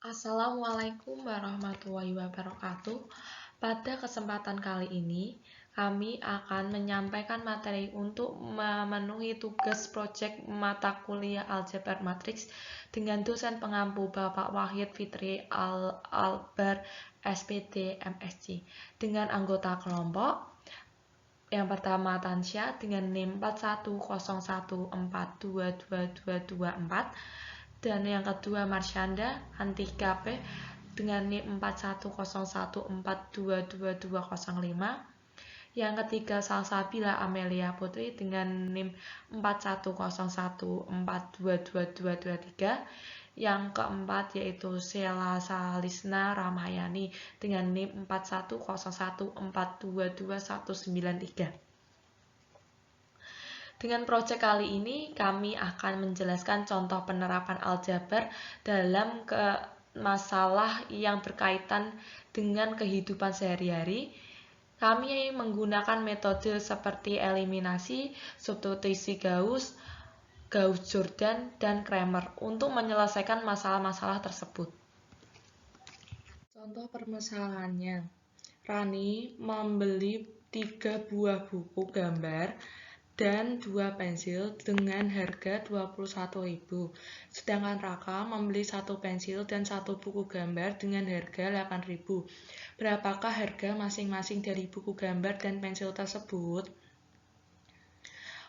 Assalamualaikum warahmatullahi wabarakatuh. Pada kesempatan kali ini, kami akan menyampaikan materi untuk memenuhi tugas proyek mata kuliah Aljabar Matriks dengan dosen pengampu Bapak Wahid Fitri Albar SPD MSc dengan anggota kelompok yang pertama Tansya dengan NIM 4101422224 dan yang kedua Marsyanda Antika P dengan NIM 4101422205. Yang ketiga Salsabila Amelia Putri dengan NIM 4101422223. Yang keempat yaitu Sheila Salisna Ramayani dengan NIM 4101422193. Dengan proyek kali ini, kami akan menjelaskan contoh penerapan aljabar dalam masalah yang berkaitan dengan kehidupan sehari-hari. Kami menggunakan metode seperti eliminasi, substitusi Gauss, Gauss-Jordan, dan Cramer untuk menyelesaikan masalah-masalah tersebut. Contoh permasalahannya, Rani membeli 3 buah buku gambar dan 2 pensil dengan harga 21.000. Sedangkan Raka membeli 1 pensil dan 1 buku gambar dengan harga 8.000. Berapakah harga masing-masing dari buku gambar dan pensil tersebut?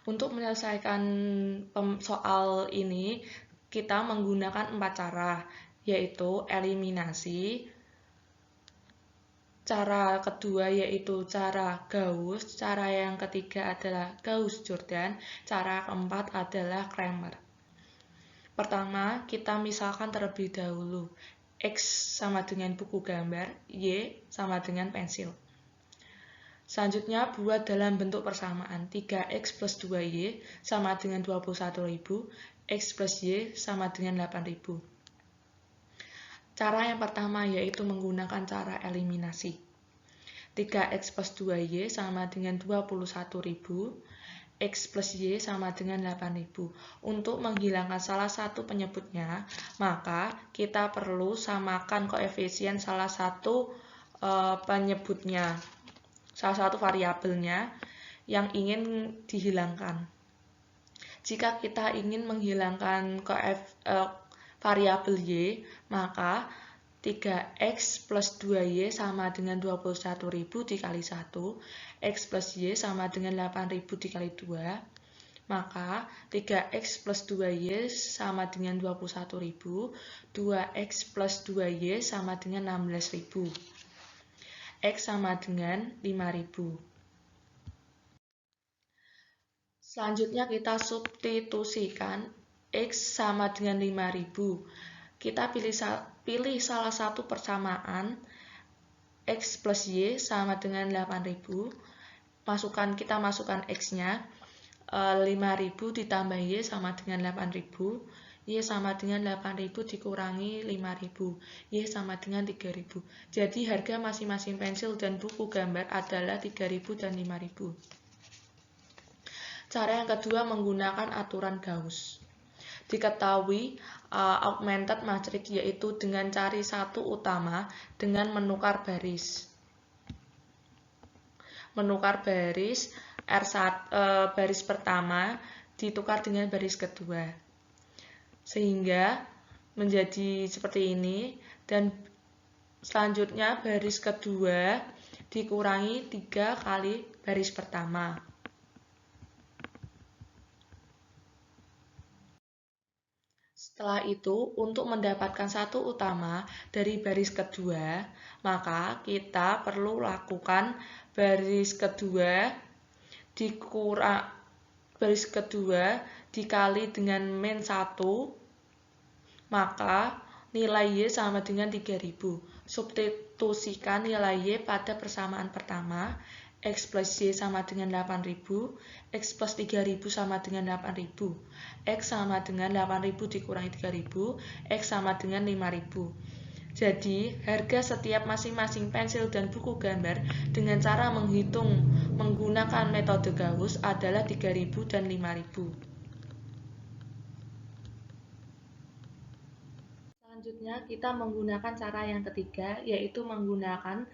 Untuk menyelesaikan soal ini, kita menggunakan 4 cara, yaitu eliminasi. Cara kedua yaitu cara Gauss, cara yang ketiga adalah Gauss-Jordan, cara keempat adalah Cramer. Pertama, kita misalkan terlebih dahulu, X sama dengan buku gambar, Y sama dengan pensil. Selanjutnya, buat dalam bentuk persamaan, 3X plus 2Y sama dengan 21.000, X plus Y sama dengan 8.000. Cara yang pertama yaitu menggunakan cara eliminasi. 3X plus 2Y sama dengan 21.000, X plus Y sama dengan 8.000. Untuk menghilangkan salah satu penyebutnya, maka kita perlu samakan koefisien salah satu penyebutnya, salah satu variabelnya yang ingin dihilangkan. Jika kita ingin menghilangkan variabel Y, maka 3X plus 2Y sama dengan 21.000 dikali 1, X plus Y sama dengan 8.000 dikali 2, maka 3X plus 2Y sama dengan 21.000, 2X plus 2Y sama dengan 16.000, X sama dengan 5.000. Selanjutnya kita substitusikan X sama dengan 5.000. Kita pilih salah satu persamaan, X plus Y sama dengan 8.000. Kita masukkan X-nya, 5.000 ditambah Y sama dengan 8.000. Y sama dengan 8.000 dikurangi 5.000. Y sama dengan 3.000. Jadi harga masing-masing pensil dan buku gambar adalah 3.000 dan 5.000. Cara yang kedua menggunakan aturan Gauss. Diketahui augmented matrix yaitu dengan cari satu utama dengan menukar baris. Menukar baris baris pertama ditukar dengan baris kedua. Sehingga menjadi seperti ini, dan selanjutnya baris kedua dikurangi 3 kali baris pertama. Setelah itu, untuk mendapatkan satu utama dari baris kedua, maka kita perlu lakukan baris kedua dikali dengan min 1, maka nilai Y sama dengan 3.000. Substitusikan nilai Y pada persamaan pertama, X plus Y sama dengan 8.000, X plus 3.000 sama dengan 8.000, X sama dengan 8.000 dikurangi 3.000, X sama dengan 5.000. Jadi, harga setiap masing-masing pensil dan buku gambar dengan cara menghitung menggunakan metode Gauss adalah 3.000 dan 5.000. Selanjutnya kita menggunakan cara yang ketiga, yaitu menggunakan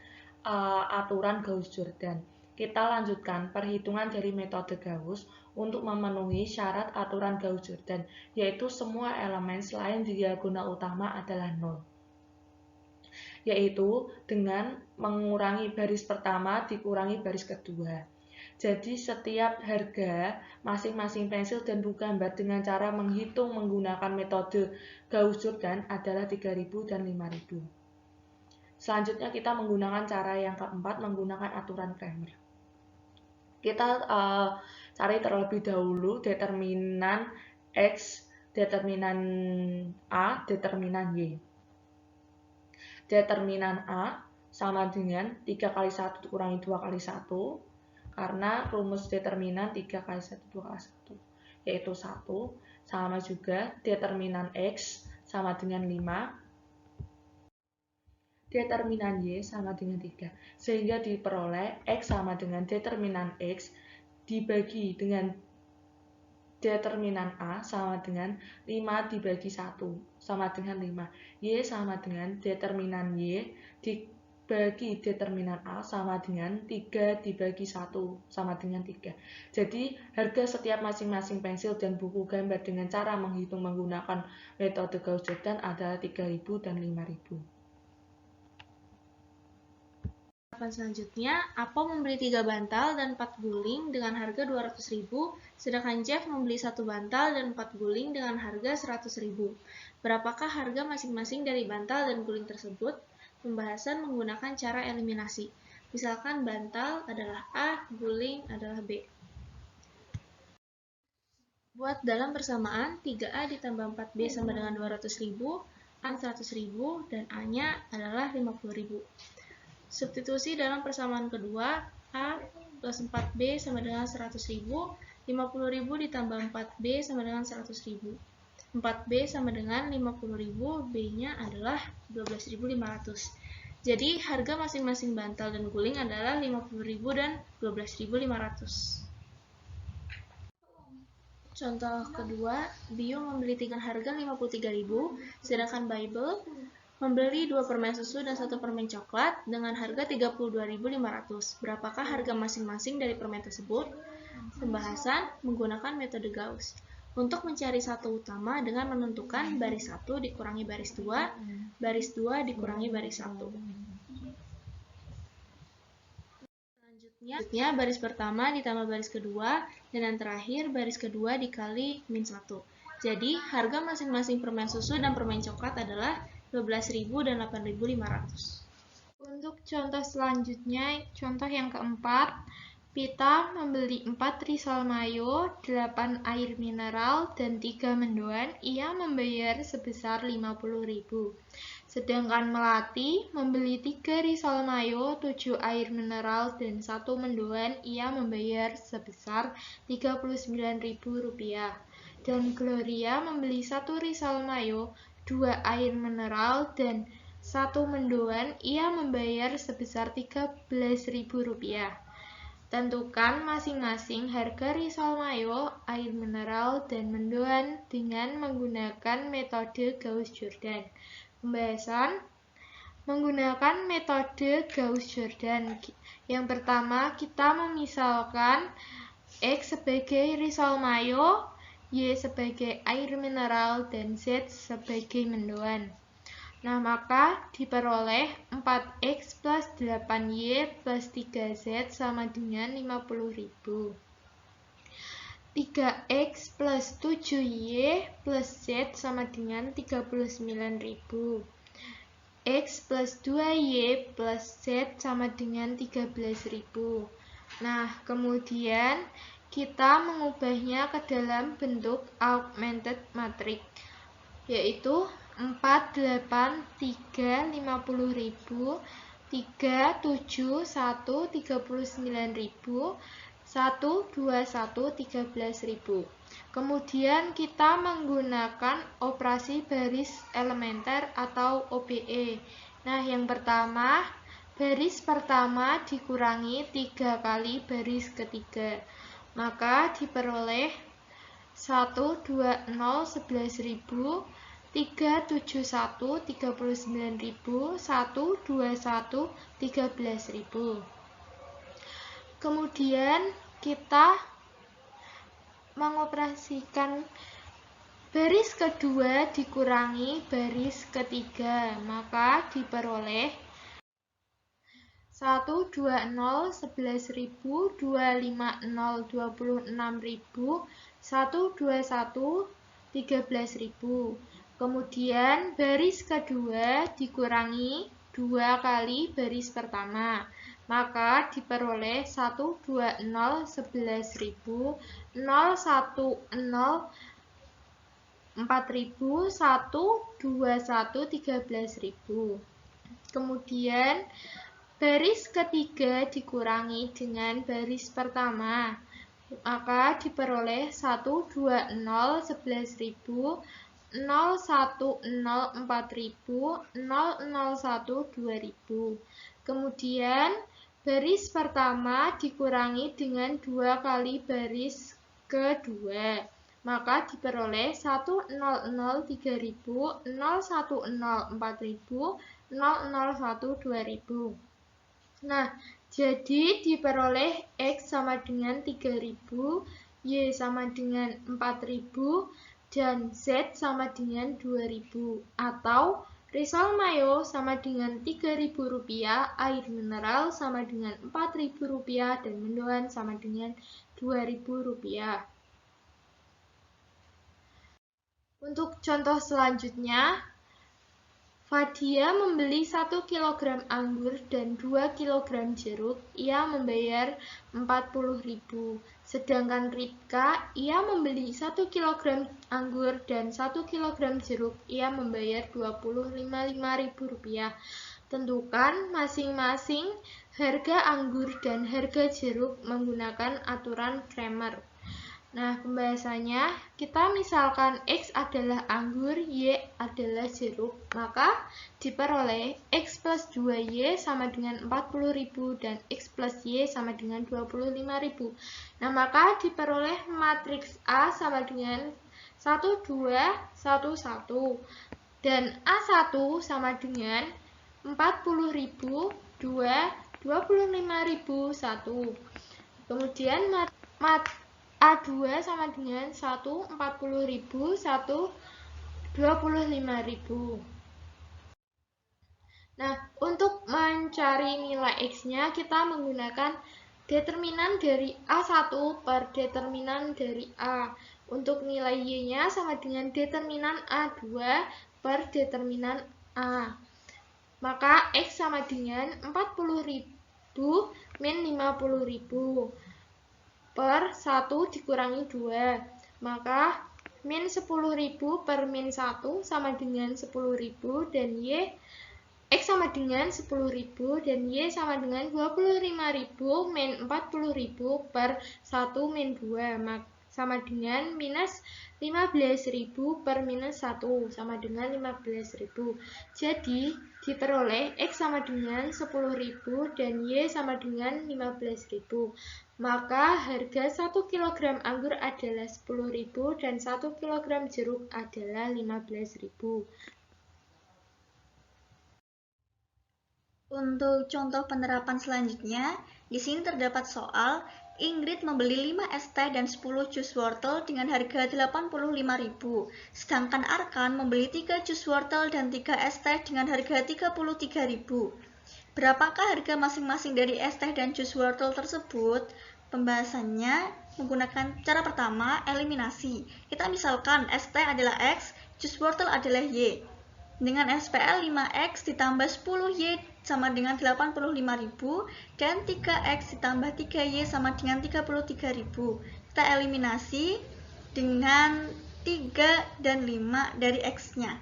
aturan Gauss-Jordan. Kita lanjutkan perhitungan dari metode Gauss untuk memenuhi syarat aturan Gauss-Jordan, yaitu semua elemen selain diagonal utama adalah 0. Yaitu dengan mengurangi baris pertama dikurangi baris kedua. Jadi setiap harga masing-masing pensil dan buku gambar dengan cara menghitung menggunakan metode Gauss-Jordan adalah 3.000 dan 5.000. Selanjutnya kita menggunakan cara yang keempat, menggunakan aturan Cramer. Kita cari terlebih dahulu determinan X, determinan A, determinan Y. Determinan A sama dengan 3 kali 1 dikurangi 2 kali 1, karena rumus determinan 3 kali 1, 2 kali 1, yaitu 1, sama juga determinan X sama dengan 5, determinan Y sama dengan 3, sehingga diperoleh X sama dengan determinan X dibagi dengan determinan A sama dengan 5 dibagi 1 sama dengan 5. Y sama dengan determinan Y dibagi determinan A sama dengan 3 dibagi 1 sama dengan 3. Jadi harga setiap masing-masing pensil dan buku gambar dengan cara menghitung menggunakan metode Gauss-Jordan adalah 3.000 dan 5.000. Selanjutnya, Apo membeli 3 bantal dan 4 guling dengan harga 200.000, sedangkan Jeff membeli 1 bantal dan 4 guling dengan harga 100.000. Berapakah harga masing-masing dari bantal dan guling tersebut? Pembahasan menggunakan cara eliminasi. Misalkan bantal adalah A, guling adalah B. Buat dalam persamaan, 3A ditambah 4B sama dengan 200.000, A 100.000, dan A-nya adalah 50.000. Substitusi dalam persamaan kedua, A plus 4B sama dengan 100.000, 50.000 ditambah 4B sama dengan 100.000. 4B sama dengan 50.000, B-nya adalah 12.500. Jadi, harga masing-masing bantal dan guling adalah 50.000 dan 12.500. Contoh kedua, Bio membeli dengan harga 53.000, sedangkan Bible membeli 2 permen susu dan 1 permen coklat dengan harga 32.500. Berapakah harga masing-masing dari permen tersebut? Pembahasan menggunakan metode Gauss. Untuk mencari satu utama dengan menentukan baris 1 dikurangi baris 2, baris 2 dikurangi baris 1. Selanjutnya baris pertama ditambah baris kedua, dan yang terakhir baris kedua dikali min 1. Jadi harga masing-masing permen susu dan permen coklat adalah 12.000 dan 8.500. Untuk contoh selanjutnya, contoh yang keempat, Pita membeli 4 risol mayo, 8 air mineral, dan 3 mendoan. Ia membayar sebesar 50.000. Sedangkan Melati membeli 3 risol mayo, 7 air mineral, dan 1 mendoan. Ia membayar sebesar 39.000 rupiah. Dan Gloria membeli 1 risol mayo, 2 air mineral, dan 1 mendoan. Ia membayar sebesar 13.000 rupiah. Tentukan masing-masing harga risol mayo, air mineral, dan mendoan dengan menggunakan metode Gauss-Jordan. Pembahasan menggunakan metode Gauss-Jordan. Yang pertama, kita memisalkan X sebagai risol mayo, Y sebagai air mineral, dan Z sebagai mendoan. Nah, maka diperoleh 4X plus 8Y plus 3Z sama dengan 50.000. 3X plus 7Y plus Z sama dengan 39.000. X plus 2Y plus Z sama dengan 13.000. Nah, kemudian kita mengubahnya ke dalam bentuk augmented matrix, yaitu 4, 8, 3, 50.000, 3, 7, 1, 39.000, 1, 2, 1, 13.000. Kemudian kita menggunakan operasi baris elementer atau OBE. Nah, yang pertama, baris pertama dikurangi 3 kali baris ketiga. Maka diperoleh 1, 2, 0, 11.000, 371, 39.000, 121, 13.000. Kemudian kita mengoperasikan baris kedua dikurangi baris ketiga, maka diperoleh 120, 11.000, 250, 26.000, 121, 13.000. Kemudian baris kedua dikurangi 2 kali baris pertama, maka diperoleh 120, 11.000, 010, 4.000, 121, 13.000. Kemudian baris ketiga dikurangi dengan baris pertama, maka diperoleh 120, 11.000, 010, 4.000, 001, 2.000. Kemudian baris pertama dikurangi dengan 2 kali baris kedua, maka diperoleh 100, 3.000, 010, 4.000, 001, 2.000. Nah, jadi diperoleh X sama dengan 3.000, Y sama dengan 4.000, dan Z sama dengan 2.000. Atau risol mayo sama dengan Rp3.000, air mineral sama dengan Rp4.000, dan mendoan sama dengan Rp2.000. Untuk contoh selanjutnya, Fadia membeli 1 kg anggur dan 2 kg jeruk, ia membayar 40.000. Sedangkan Ripka, ia membeli 1 kg anggur dan 1 kg jeruk, ia membayar Rp25.000. Tentukan masing-masing harga anggur dan harga jeruk menggunakan aturan Kramer. Nah, pembahasannya, kita misalkan X adalah anggur, Y adalah jeruk, maka diperoleh X plus 2Y sama dengan 40.000 dan X plus Y sama dengan 25.000. Nah, maka diperoleh matriks A sama dengan 1, 2, 1, 1. Dan A1 sama dengan 40.000, 2, 25.000, 1. Kemudian A2 sama dengan 1, 40.000, 1, 25.000. Nah, untuk mencari nilai X-nya, kita menggunakan determinan dari A1 per determinan dari A. Untuk nilai Y-nya sama dengan determinan A2 per determinan A. Maka X sama dengan 40.000 min 50.000. Per 1 dikurangi 2, maka min 10.000 per min 1 sama dengan 10.000, dan Y X sama dengan 10.000 dan Y sama dengan 25.000 min 40.000 per 1 min 2 sama dengan minus 15.000 per minus 1 sama dengan 15.000. Jadi diperoleh X sama dengan 10.000 dan Y sama dengan 15.000. Maka harga 1 kg anggur adalah 10.000 dan 1 kg jeruk adalah 15.000. Untuk contoh penerapan selanjutnya, di sini terdapat soal Ingrid membeli 5 es teh dan 10 jus wortel dengan harga 85.000, sedangkan Arkan membeli 3 jus wortel dan 3 es teh dengan harga 33.000. Berapakah harga masing-masing dari es teh dan jus wortel tersebut? Pembahasannya menggunakan cara pertama, eliminasi. Kita misalkan es teh adalah X, jus wortel adalah Y. Dengan SPL 5X ditambah 10Y sama dengan 85.000 dan 3X ditambah 3Y sama dengan 33.000. Kita eliminasi dengan 3 dan 5 dari X-nya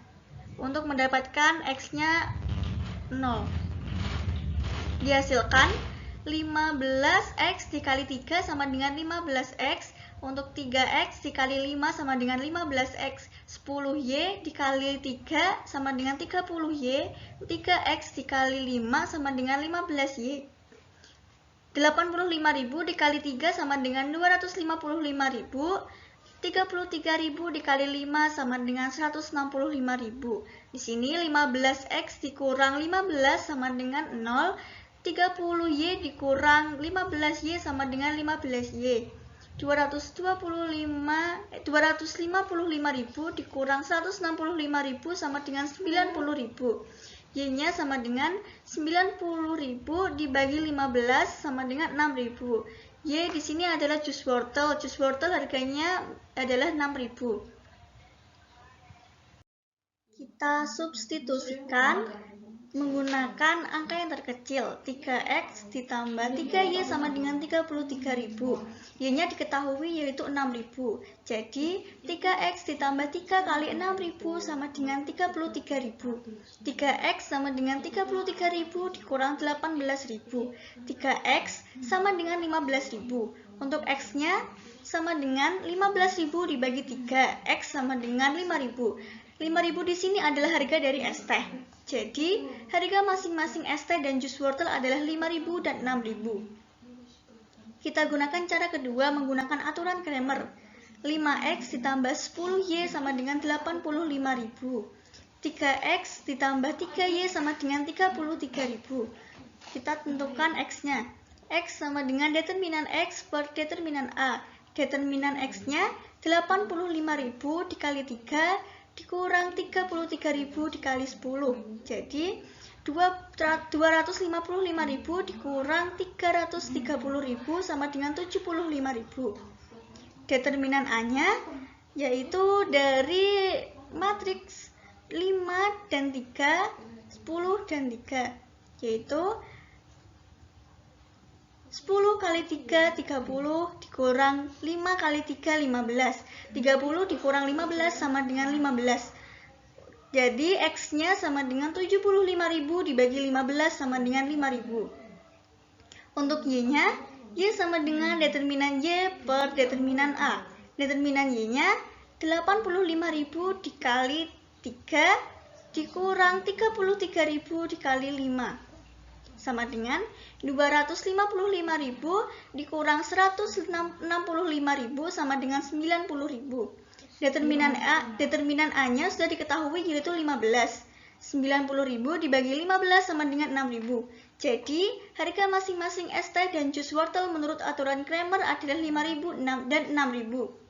untuk mendapatkan X-nya 0. Dihasilkan 15X dikali 3 sama dengan 15X. Untuk 3X dikali 5 sama dengan 15X. 10Y dikali 3 sama dengan 30Y. 3X dikali 5 sama dengan 15Y. 85.000 dikali 3 sama dengan 255.000. 33.000 dikali 5 sama dengan 165.000. Di sini 15X dikurang 15 sama dengan 0, 30Y dikurang 15Y sama dengan 15Y. 255.000 dikurang 165.000 sama dengan 90.000. Y-nya sama dengan 90.000 dibagi 15 sama dengan 6.000. Y di sini adalah jus wortel. Jus wortel harganya adalah 6.000. Kita substitusikan menggunakan angka yang terkecil. 3X ditambah 3Y sama dengan 33.000. Y-nya diketahui yaitu 6.000. Jadi 3X ditambah 3 kali 6.000 sama dengan 33.000. 3X sama dengan 33.000 dikurang 18.000. 3X sama dengan 15.000. Untuk X-nya sama dengan 15.000 dibagi 3. X sama dengan 5.000. 5.000 di sini adalah harga dari es teh. Jadi, harga masing-masing es teh dan jus wortel adalah 5.000 dan 6.000. Kita gunakan cara kedua menggunakan aturan Cramer. 5X ditambah 10Y sama dengan 85.000. 3X ditambah 3Y sama dengan 33.000. Kita tentukan X-nya. X sama dengan determinan X per determinan A. Determinan X-nya 85.000 dikali 3 dikurang 33.000 dikali 10. Jadi 255.000 dikurang 330.000 sama dengan 75.000. Determinan A-nya yaitu dari matriks 5 dan 3, 10 dan 3, yaitu 10 kali 3, 30, dikurang 5 kali 3, 15. 30 dikurang 15 sama dengan 15. Jadi, X-nya sama dengan 75.000 dibagi 15 sama dengan 5.000. Untuk Y-nya, Y sama dengan determinan Y per determinan A. Determinan Y-nya 85.000 dikali 3, dikurang 33.000 dikali 5. Sama dengan 255.000 dikurang 165.000 sama dengan 90.000. Determinan A-nya sudah diketahui yaitu 15. 90.000 dibagi 15 sama dengan 6.000. Jadi, harga masing-masing es teh dan jus wortel menurut aturan Cramer adalah 5.000 dan 6.000.